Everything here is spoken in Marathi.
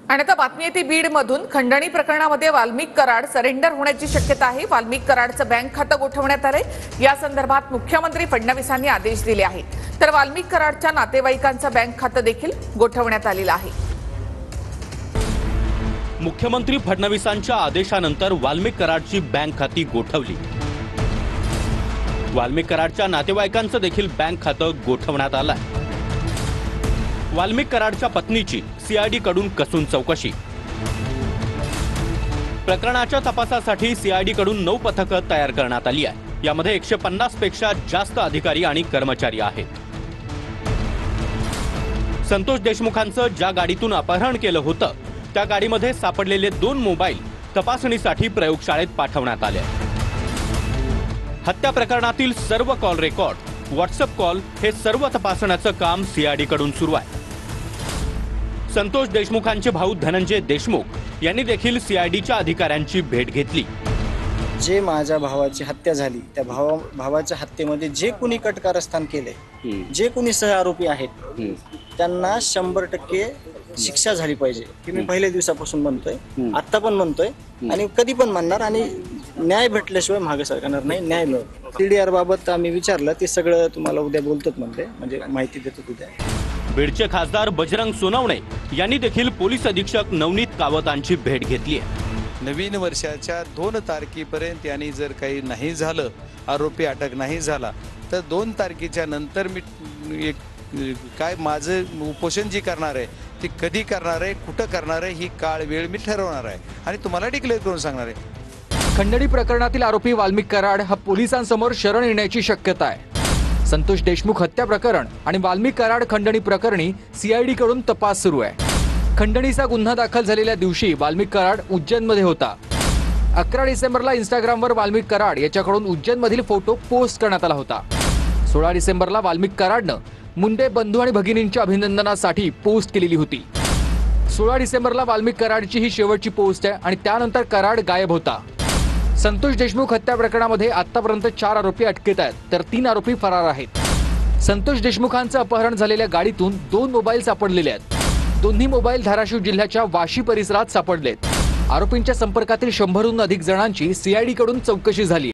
आणि आता बातमी येते बीडमधून। खंडणी प्रकरणामध्ये वाल्मिक कराड सरेंडर होण्याची शक्यता आहे। वाल्मिक कराडचं बँक खातं गोठवण्यात आलंय। या संदर्भात मुख्यमंत्री फडणवीसांनी आदेश दिले आहेत। तर वाल्मिक कराडच्या नातेवाईकांचं बँक खातं देखील गोठवण्यात आलेलं आहे। मुख्यमंत्री फडणवीसांच्या आदेशानंतर वाल्मिक कराडची बँक खाती गोठवली। वाल्मिक कराडच्या नातेवाईकांचं देखील बँक खातं गोठवण्यात आलंय। वाल्मिक कराडच्या पत्नीची सीआयडी कडून कसून चौकशी। प्रकरणाच्या तपासासाठी सीआयडी कडून 9 पथकं तयार करण्यात आली आहे। यामध्ये 150 पेक्षा जास्त अधिकारी आणि कर्मचारी आहेत। संतोष देशमुखांचं ज्या गाडीतून अपहरण केलं होतं त्या गाडीमध्ये सापडलेले 2 मोबाईल तपासणीसाठी प्रयोगशाळेत पाठवण्यात आले। हत्या प्रकरणातील सर्व कॉल रेकॉर्ड, व्हॉट्सअप कॉल हे सर्व तपासण्याचं काम सीआयडी कडून सुरू आहे। संतोष देशमुखांचे भाऊ धनंजय देशमुख यांनी देखील सीआयडीच्या अधिकाऱ्यांची भेट घेतली। जे माझ्या भावाची हत्या झाली त्या भावाच्या हत्येमध्ये जे कोणी कटकारस्थान केले, जे कोणी सह आरोपी आहेत त्यांना 100% शिक्षा झाली पाहिजे की मी पहिल्या दिवसापासून म्हणतोय, आता पण म्हणतोय आणि कधी पण म्हणणार। आणि न्याय भेटल्याशिवाय मागे सरकणार नाही। न्याय मिळतो। TDR बाबत आम्ही विचारलं, ते सगळं तुम्हाला उद्या बोलतात म्हणते, म्हणजे माहिती देतो उद्या। बीडचे खासदार बजरंग सोनवणे यांनी देखील पोलीस अधीक्षक नवनीत कावतांची भेट घेतली आहे। नवीन वर्षाच्या 2 तारखेपर्यंत यांनी जर काही नाही झालं, आरोपी अटक नाही झाला, तर 2 तारखेच्या नंतर मी काय माझं उपोषण जी करणार आहे ती कधी करणार आहे, कुठं करणार आहे, ही काळ वेळ मी ठरवणार आहे आणि तुम्हाला डिक्लेअर करून सांगणार आहे। खंडणी प्रकरणातील आरोपी वाल्मिक कराड हा पोलिसांसमोर शरण येण्याची शक्यता आहे। संतोष देशमुख हत्या प्रकरण आणि वाल्मिक कराड खंडणी प्रकरणी सीआयडी कडून तपास सुरू आहे। खंडणीचा गुन्हा दाखल झालेल्या दिवशी वाल्मिक कराड उज्जैनमध्ये होता। 11 डिसेंबरला इंस्टाग्रामवर वाल्मिक कराड याच्याकडून उज्जैनमधील फोटो पोस्ट करण्यात आला होता। 16 डिसेंबरला वाल्मिक कराडनं मुंडे बंधू आणि भगिनींच्या अभिनंदनासाठी पोस्ट केलेली होती। 16 डिसेंबरला वाल्मिक कराडची ही शेवटची पोस्ट आहे आणि त्यानंतर कराड गायब होता। संतोष देशमुख हत्या प्रकरणामध्ये आतापर्यंत 4 आरोपी अटकेत आहेत, तर 3 आरोपी फरार आहेत। संतोष देशमुखांचं अपहरण झालेल्या गाडीतून 2 मोबाईल सापडलेले आहेत। दोन्ही मोबाईल धाराशिव जिल्ह्याच्या वाशी परिसरात सापडलेत। आरोपींच्या संपर्कातील 100हून अधिक जणांची सीआयडी कडून चौकशी झाली।